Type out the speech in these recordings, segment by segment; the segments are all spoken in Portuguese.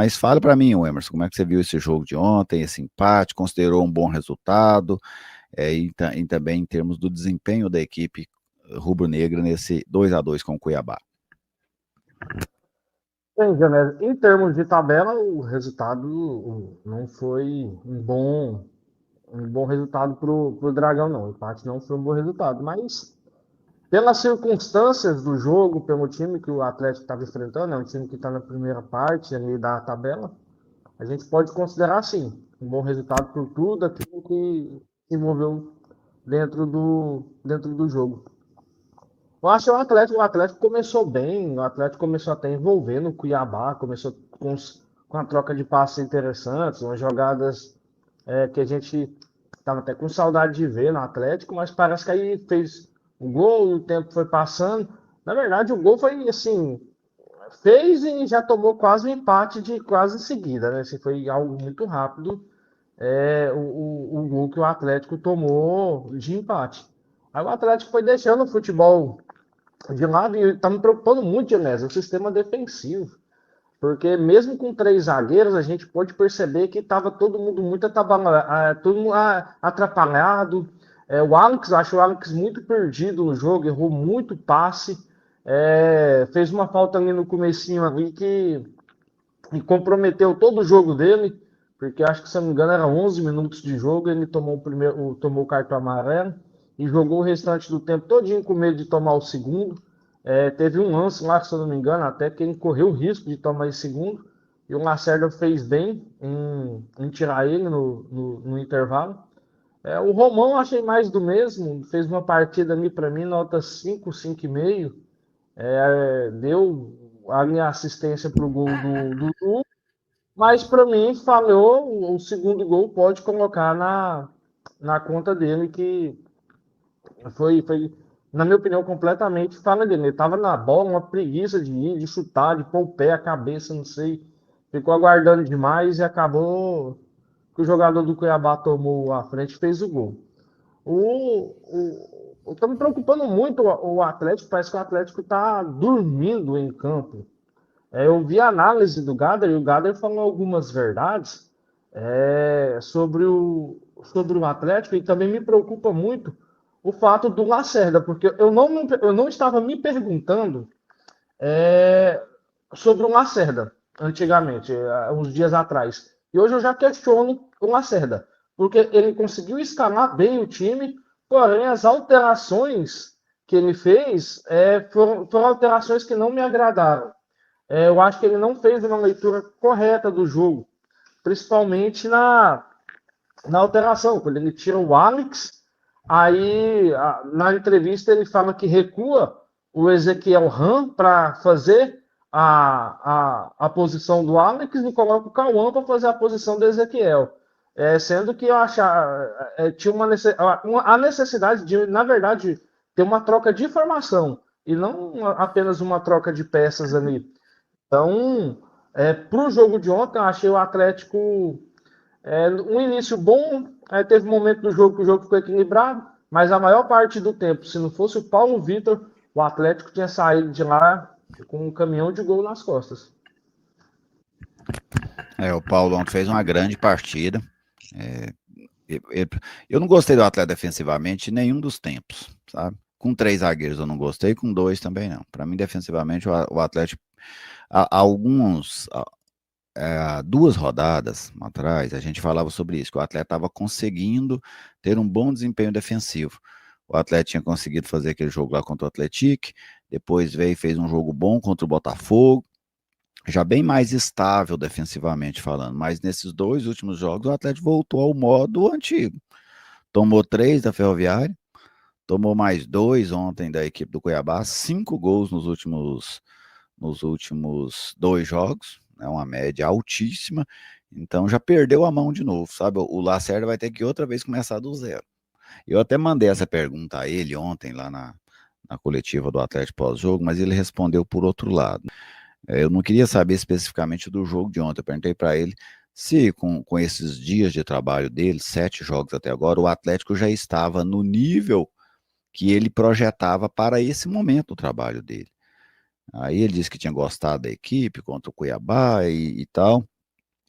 Mas fala para mim, Emerson, como é que você viu esse jogo de ontem, esse empate, considerou um bom resultado, e também em termos do desempenho da equipe rubro-negra nesse 2-2 com o Cuiabá. Bem, Janés, em termos de tabela, o resultado não foi um bom resultado pro Dragão, não. O empate não foi um bom resultado, mas pelas circunstâncias do jogo, pelo time que o Atlético estava enfrentando, é um time que está na primeira parte ali da tabela, a gente pode considerar, sim, um bom resultado por tudo aquilo que se envolveu dentro do jogo. Eu acho que o Atlético começou bem, o Atlético começou até envolvendo o Cuiabá, começou com a troca de passes interessantes, umas jogadas que a gente estava até com saudade de ver no Atlético, mas parece que aí fez o gol, o tempo foi passando. Na verdade, o gol foi assim, fez e já tomou quase um empate de quase em seguida, né? Assim, foi algo muito rápido, o gol que o Atlético tomou de empate. Aí o Atlético foi deixando o futebol de lado e tá me preocupando muito, Genésio, o sistema defensivo. Porque mesmo com três zagueiros, a gente pode perceber que estava todo mundo muito todo mundo atrapalhado. O Alex, acho o Alex muito perdido no jogo, errou muito passe. Fez uma falta ali no comecinho ali que comprometeu todo o jogo dele, porque acho que, se não me engano, era 11 minutos de jogo, ele tomou o cartão amarelo e jogou o restante do tempo todinho com medo de tomar o segundo. Teve um lance lá, se eu não me engano, até que ele correu o risco de tomar esse segundo, e o Lacerda fez bem em tirar ele no intervalo. O Romão achei mais do mesmo, fez uma partida ali para mim, nota 5, 5,5. Deu a minha assistência para o gol do, mas para mim falhou. O segundo gol pode colocar na conta dele, que foi, na minha opinião, completamente falha dele. Ele estava na bola, uma preguiça de ir, de chutar, de pôr o pé, a cabeça, não sei. Ficou aguardando demais e acabou que o jogador do Cuiabá tomou a frente e fez o gol. Tá me preocupando muito o Atlético, parece que o Atlético está dormindo em campo. Eu vi a análise do Gader e o Gader falou algumas verdades sobre o Atlético, e também me preocupa muito o fato do Lacerda, porque eu não estava me perguntando é, sobre o Lacerda antigamente, uns dias atrás. E hoje eu já questiono o Lacerda, porque ele conseguiu escalar bem o time, porém as alterações que ele fez foram alterações que não me agradaram. Eu acho que ele não fez uma leitura correta do jogo, principalmente na alteração, quando ele tira o Alex, aí na entrevista ele fala que recua o Ezequiel Ram para fazer a posição do Alex e coloca o Cauã para fazer a posição do Ezequiel. Sendo que eu achava, tinha a necessidade de, na verdade, ter uma troca de formação e não apenas uma troca de peças ali. Então, para o jogo de ontem, eu achei o Atlético um início bom. Teve um momento do jogo que o jogo ficou equilibrado, mas a maior parte do tempo, se não fosse o Paulo Vitor, o Atlético tinha saído de lá com um caminhão de gol nas costas. O Paulo ontem fez uma grande partida. É, eu não gostei do Atlético defensivamente em nenhum dos tempos, sabe? Com três zagueiros eu não gostei, com dois também não. Para mim, defensivamente, o Atlético, duas rodadas atrás, a gente falava sobre isso, que o Atlético estava conseguindo ter um bom desempenho defensivo. O Atlético tinha conseguido fazer aquele jogo lá contra o Atlético, depois veio e fez um jogo bom contra o Botafogo, já bem mais estável defensivamente falando, mas nesses dois últimos jogos o Atlético voltou ao modo antigo. Tomou 3 da Ferroviária, tomou mais 2 ontem da equipe do Cuiabá, 5 gols nos últimos 2 jogos, é uma média altíssima, então já perdeu a mão de novo, sabe? O Lacerda vai ter que outra vez começar do zero. Eu até mandei essa pergunta a ele ontem lá na coletiva do Atlético pós-jogo, mas ele respondeu por outro lado. Eu não queria saber especificamente do jogo de ontem. Eu perguntei para ele se, com esses dias de trabalho dele, 7 jogos até agora, o Atlético já estava no nível que ele projetava para esse momento do trabalho dele. Aí ele disse que tinha gostado da equipe contra o Cuiabá e tal.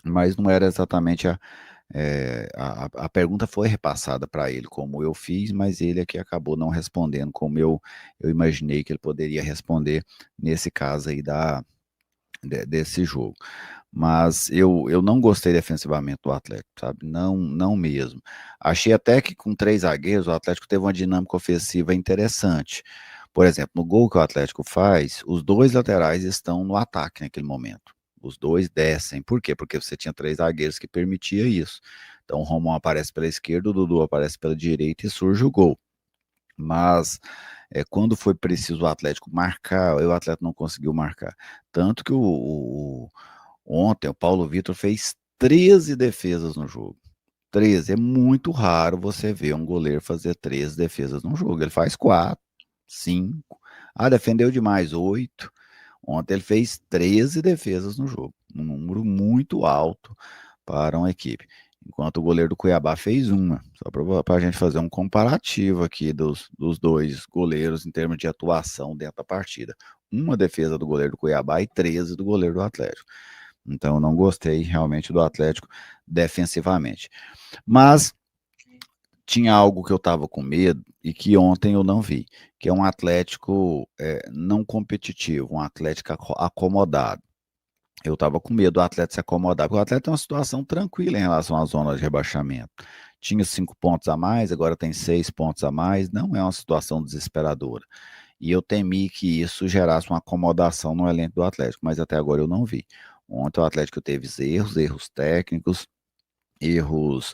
mas não era exatamente a pergunta foi repassada para ele como eu fiz, mas ele aqui acabou não respondendo como eu imaginei que ele poderia responder nesse caso aí desse jogo. Mas eu não gostei defensivamente do Atlético, sabe? Não, não mesmo. Achei até que com três zagueiros o Atlético teve uma dinâmica ofensiva interessante. Por exemplo, no gol que o Atlético faz, os dois laterais estão no ataque naquele momento. Os dois descem. Por quê? Porque você tinha três zagueiros que permitia isso. Então o Romão aparece pela esquerda, o Dudu aparece pela direita e surge o gol. Mas quando foi preciso o Atlético marcar, o Atlético não conseguiu marcar. Tanto que ontem o Paulo Vitor fez 13 defesas no jogo. 13. É muito raro você ver um goleiro fazer 13 defesas no jogo. Ele faz 4, 5. Ah, defendeu demais, 8. Ontem ele fez 13 defesas no jogo. Um número muito alto para uma equipe. Enquanto o goleiro do Cuiabá fez uma. Só para a gente fazer um comparativo aqui dos dois goleiros em termos de atuação dentro da partida. Uma defesa do goleiro do Cuiabá e 13 do goleiro do Atlético. Então, eu não gostei realmente do Atlético defensivamente. Mas tinha algo que eu estava com medo e que ontem eu não vi, que é um Atlético não competitivo, um Atlético acomodado. Eu estava com medo do Atlético se acomodar, porque o Atlético tem uma situação tranquila em relação à zona de rebaixamento. Tinha 5 pontos a mais, agora tem 6 pontos a mais, não é uma situação desesperadora. E eu temi que isso gerasse uma acomodação no elenco do Atlético, mas até agora eu não vi. Ontem o Atlético teve erros técnicos, erros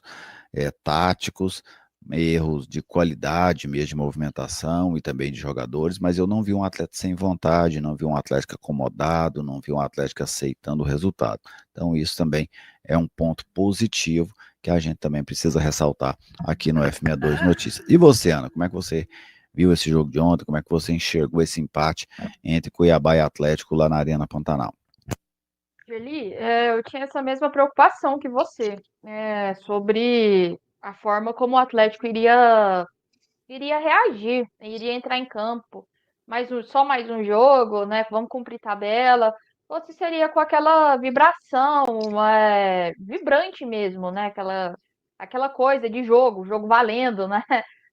táticos, erros de qualidade mesmo de movimentação e também de jogadores, mas eu não vi um atleta sem vontade, não vi um Atlético acomodado, não vi um Atlético aceitando o resultado. Então isso também é um ponto positivo que a gente também precisa ressaltar aqui no F62 Notícias. E você, Ana, como é que você viu esse jogo de ontem? Como é que você enxergou esse empate entre Cuiabá e Atlético lá na Arena Pantanal? Eli, eu tinha essa mesma preocupação que você, sobre a forma como o Atlético iria reagir, iria entrar em campo. Só mais um jogo, né? Vamos cumprir tabela. Ou se seria com aquela vibração, vibrante mesmo, né? Aquela coisa de jogo valendo, né?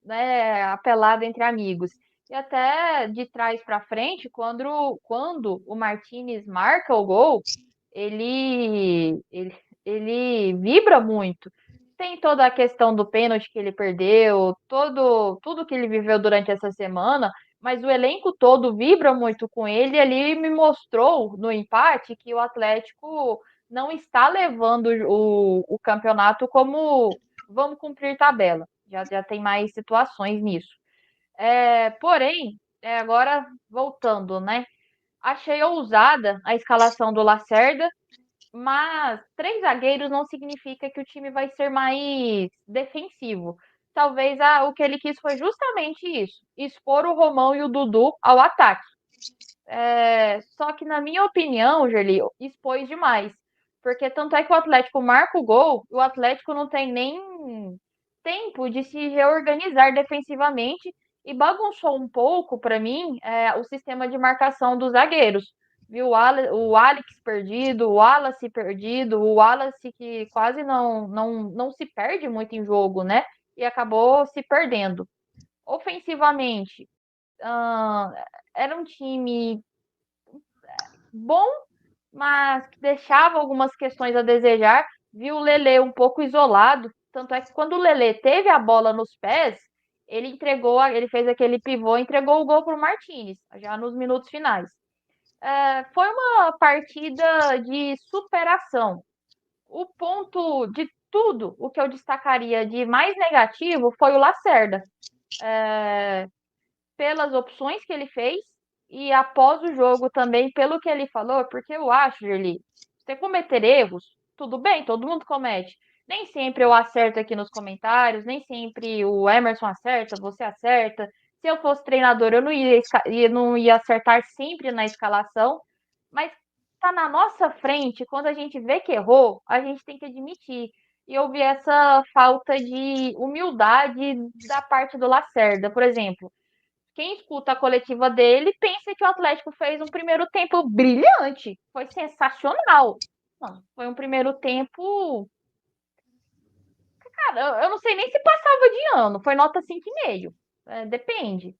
Né? Apelado entre amigos. E até de trás para frente, quando o Martinez marca o gol, ele vibra muito. Tem toda a questão do pênalti que ele perdeu, tudo que ele viveu durante essa semana, mas o elenco todo vibra muito com ele. E ele me mostrou no empate que o Atlético não está levando o campeonato como vamos cumprir tabela. Já tem mais situações nisso. Porém, agora voltando, né? Achei ousada a escalação do Lacerda, mas três zagueiros não significa que o time vai ser mais defensivo. Talvez o que ele quis foi justamente isso: expor o Romão e o Dudu ao ataque. Só que, na minha opinião, Gerli, expôs demais. Porque tanto é que o Atlético marca o gol, o Atlético não tem nem tempo de se reorganizar defensivamente e bagunçou um pouco, para mim, o sistema de marcação dos zagueiros. Viu o Alex perdido, o Wallace perdido, o Wallace que quase não se perde muito em jogo, né? E acabou se perdendo. Ofensivamente, ah, era um time bom, mas que deixava algumas questões a desejar. Viu o Lele um pouco isolado, tanto é que quando o Lele teve a bola nos pés, ele fez aquele pivô, e entregou o gol para o Martinez, já nos minutos finais. Foi uma partida de superação. O ponto de tudo, o que eu destacaria de mais negativo foi o Lacerda. Pelas opções que ele fez e após o jogo também pelo que ele falou, porque eu acho, Gerli, você cometer erros, tudo bem, todo mundo comete. Nem sempre eu acerto aqui nos comentários, nem sempre o Emerson acerta, você acerta. Se eu fosse treinador, eu não ia acertar sempre na escalação, mas tá na nossa frente, quando a gente vê que errou, a gente tem que admitir. E eu vi essa falta de humildade da parte do Lacerda, por exemplo. Quem escuta a coletiva dele pensa que o Atlético fez um primeiro tempo brilhante, foi sensacional. Não, foi um primeiro tempo. Cara, eu não sei nem se passava de ano, foi nota 5,5. Depende.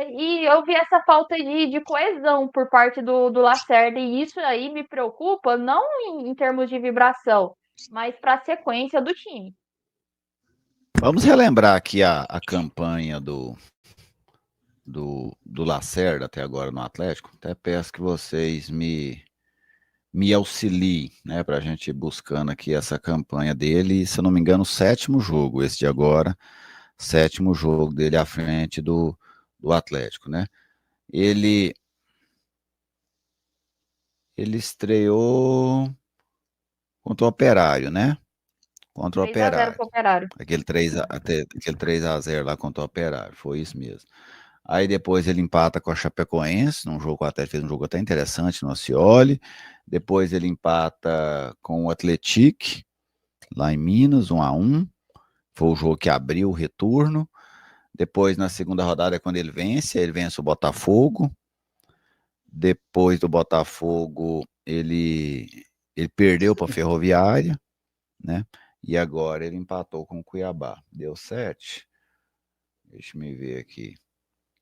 E eu vi essa falta de coesão por parte do Lacerda, e isso aí me preocupa, não em termos de vibração, mas para a sequência do time. Vamos relembrar aqui a campanha do Lacerda até agora no Atlético. Até peço que vocês me auxiliem, né, para a gente ir buscando aqui essa campanha dele. E, se eu não me engano, o sétimo jogo, esse de agora, sétimo jogo dele à frente do Atlético, né? Ele, ele estreou contra o Operário, né? Contra o 3-0 Operário. pro Operário. Aquele 3-0 lá contra o Operário, foi isso mesmo. Aí depois ele empata com a Chapecoense, num jogo até fez um jogo até interessante no Ascioli. Depois ele empata com o Atlético lá em Minas, 1-1. Foi o jogo que abriu o retorno. Depois, na segunda rodada, é quando ele vence o Botafogo. Depois do Botafogo, ele perdeu para a Ferroviária, né? E agora ele empatou com o Cuiabá. Deu 7. Deixa eu ver aqui.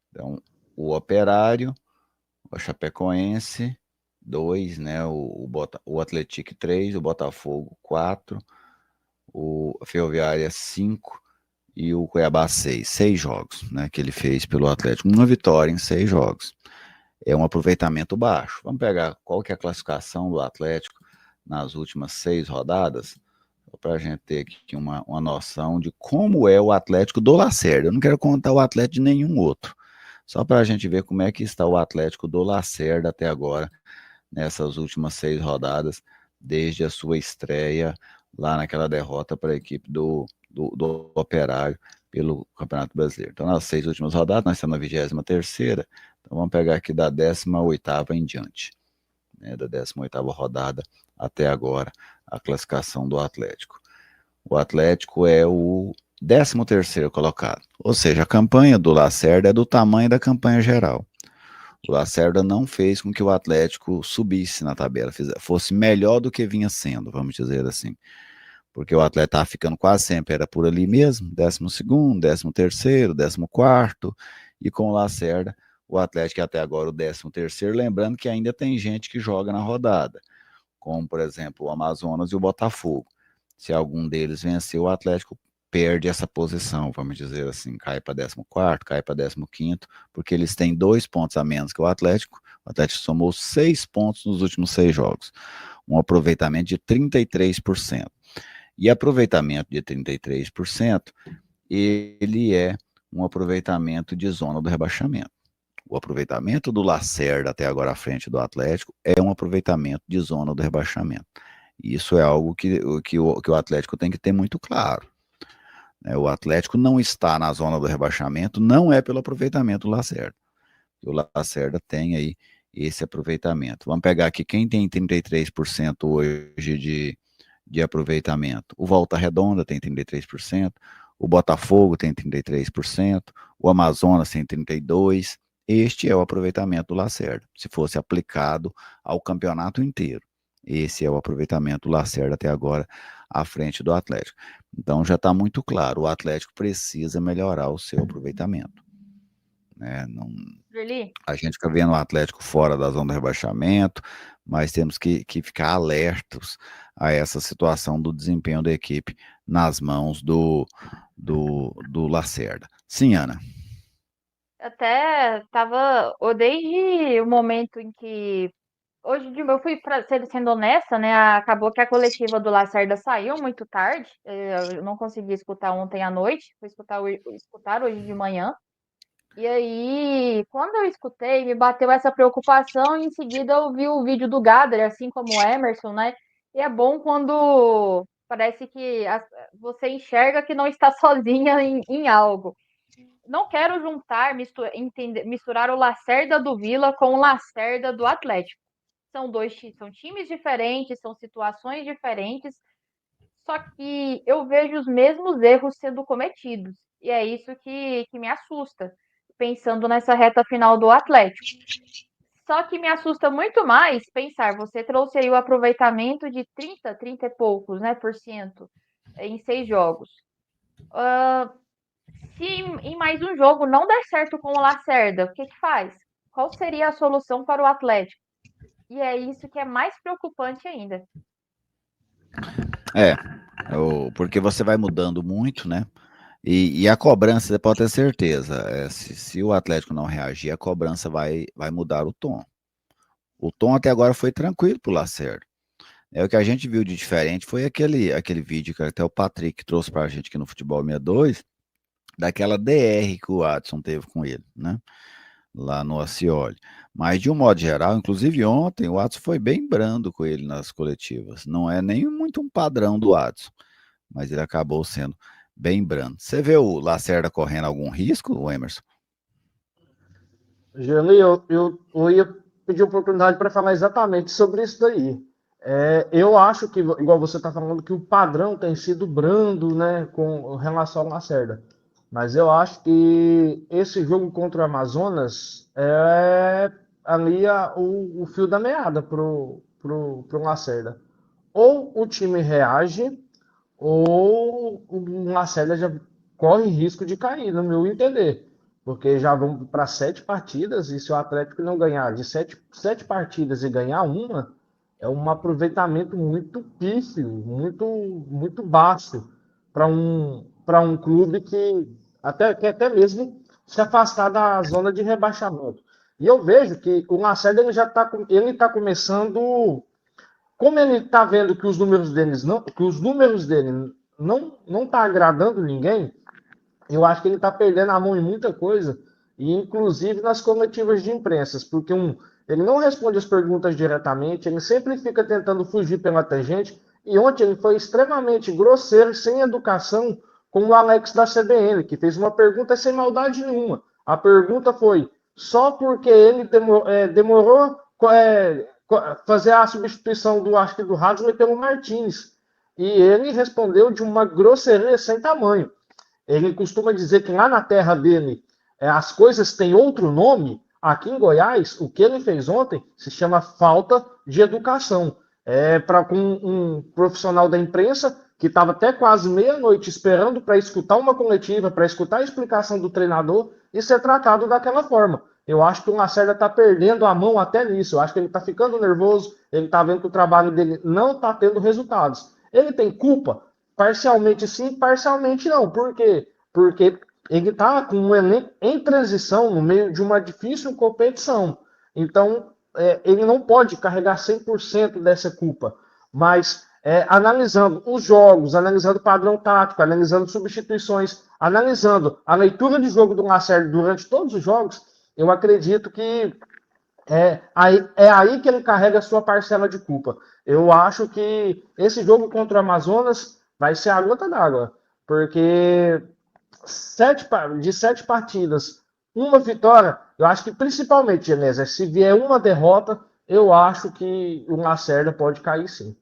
Então, o Operário, o Chapecoense, 2, né? O Atlético 3, o Botafogo 4, o Ferroviária 5 e o Cuiabá 6. 6 jogos, né? Que ele fez pelo Atlético. Uma vitória em 6 jogos. É um aproveitamento baixo. Vamos pegar qual que é a classificação do Atlético nas últimas 6 rodadas, para a gente ter aqui uma noção de como é o Atlético do Lacerda. Eu não quero contar o Atlético de nenhum outro. Só para a gente ver como é que está o Atlético do Lacerda até agora, nessas últimas 6 rodadas, desde a sua estreia lá naquela derrota para a equipe do Operário pelo Campeonato Brasileiro. Então, nas 6 últimas rodadas, nós estamos na 23ª, então vamos pegar aqui da 18ª em diante, né, da 18ª rodada até agora, a classificação do Atlético. O Atlético é o 13º colocado, ou seja, a campanha do Lacerda é do tamanho da campanha geral. O Lacerda não fez com que o Atlético subisse na tabela, fosse melhor do que vinha sendo, vamos dizer assim. Porque o Atlético estava ficando quase sempre, era por ali mesmo, 12º, 13º, 14º, e com o Lacerda, o Atlético até agora o 13º, lembrando que ainda tem gente que joga na rodada, como por exemplo o Amazonas e o Botafogo. Se algum deles vencer, o Atlético perde essa posição, vamos dizer assim, cai para 14º, cai para 15º, porque eles têm 2 pontos a menos que o Atlético. O Atlético somou 6 pontos nos últimos 6 jogos, um aproveitamento de 33%. E aproveitamento de 33%, ele é um aproveitamento de zona do rebaixamento. O aproveitamento do Lacerda até agora à frente do Atlético é um aproveitamento de zona do rebaixamento. Isso é algo que o Atlético tem que ter muito claro. O Atlético não está na zona do rebaixamento, não é pelo aproveitamento do Lacerda. O Lacerda tem aí esse aproveitamento. Vamos pegar aqui quem tem 33% hoje de aproveitamento. O Volta Redonda tem 33%, o Botafogo tem 33%, o Amazonas tem 32%. Este é o aproveitamento do Lacerda, se fosse aplicado ao campeonato inteiro. Esse é o aproveitamento do Lacerda até agora à frente do Atlético. Então já está muito claro, o Atlético precisa melhorar o seu aproveitamento. Não, a gente fica vendo o Atlético fora da zona do rebaixamento, mas temos que ficar alertos a essa situação do desempenho da equipe nas mãos do Lacerda. Sim, Ana. Até tava, desde o momento em que hoje eu fui sendo honesta, né? Acabou que a coletiva do Lacerda saiu muito tarde. Eu não consegui escutar ontem à noite, fui escutar hoje de manhã. E aí, quando eu escutei, me bateu essa preocupação e em seguida eu vi o vídeo do Gader, assim como o Emerson, né? E é bom quando parece que você enxerga que não está sozinha em algo. Não quero misturar o Lacerda do Vila com o Lacerda do Atlético. São times diferentes, são situações diferentes, só que eu vejo os mesmos erros sendo cometidos. E é isso que me assusta, pensando nessa reta final do Atlético. Só que me assusta muito mais pensar, você trouxe aí o aproveitamento de 30 e poucos, né, por cento em 6 jogos. Se em mais um jogo não der certo com o Lacerda, o que que faz? Qual seria a solução para o Atlético? E é isso que é mais preocupante ainda. Porque você vai mudando muito, né? E a cobrança, você pode ter certeza, se o Atlético não reagir, a cobrança vai mudar o tom. O tom até agora foi tranquilo pro Lacerda. O que a gente viu de diferente foi aquele vídeo que até o Patrick trouxe pra gente aqui no Futebol 62, daquela DR que o Adson teve com ele, né? Lá no Ascioli. Mas de um modo geral, inclusive ontem, o Adson foi bem brando com ele nas coletivas. Não é nem muito um padrão do Adson, mas ele acabou sendo bem brando. Você vê o Lacerda correndo algum risco, o Emerson? Gianni, eu ia pedir oportunidade para falar exatamente sobre isso daí. Eu acho que, igual você está falando, que o padrão tem sido brando, né, com relação ao Lacerda. Mas eu acho que esse jogo contra o Amazonas é ali o fio da meada pro Lacerda. Ou o time reage, ou o Lacerda já corre risco de cair, no meu entender. Porque já vão para 7 partidas, e se o Atlético não ganhar de sete partidas e ganhar uma, é um aproveitamento muito pífio, muito baixo para um clube que até mesmo se afastar da zona de rebaixamento. E eu vejo que o Lacerda ele tá começando, como ele está vendo que os números dele não tá agradando ninguém, eu acho que ele está perdendo a mão em muita coisa, e inclusive nas coletivas de imprensa, porque ele não responde as perguntas diretamente, ele sempre fica tentando fugir pela tangente, e ontem ele foi extremamente grosseiro, sem educação, com o Alex da CBN, que fez uma pergunta sem maldade nenhuma. A pergunta foi, só porque ele demorou fazer a substituição acho que do Hadley pelo Martins. E ele respondeu de uma grosseria sem tamanho. Ele costuma dizer que lá na terra dele as coisas têm outro nome. Aqui em Goiás, o que ele fez ontem se chama falta de educação. Com um profissional da imprensa que estava até quase meia-noite esperando para escutar uma coletiva, para escutar a explicação do treinador e ser tratado daquela forma. Eu acho que o Lacerda está perdendo a mão até nisso. Eu acho que ele está ficando nervoso, ele está vendo que o trabalho dele não está tendo resultados. Ele tem culpa? Parcialmente sim, parcialmente não. Por quê? Porque ele está com um elenco em transição no meio de uma difícil competição. Então, ele não pode carregar 100% dessa culpa. Mas, analisando os jogos, analisando o padrão tático, analisando substituições, analisando a leitura de jogo do Lacerda durante todos os jogos, eu acredito que aí que ele carrega a sua parcela de culpa. Eu acho que esse jogo contra o Amazonas vai ser a gota d'água, porque de 7 partidas, uma vitória, eu acho que principalmente, Genésio, se vier uma derrota, eu acho que o Lacerda pode cair sim.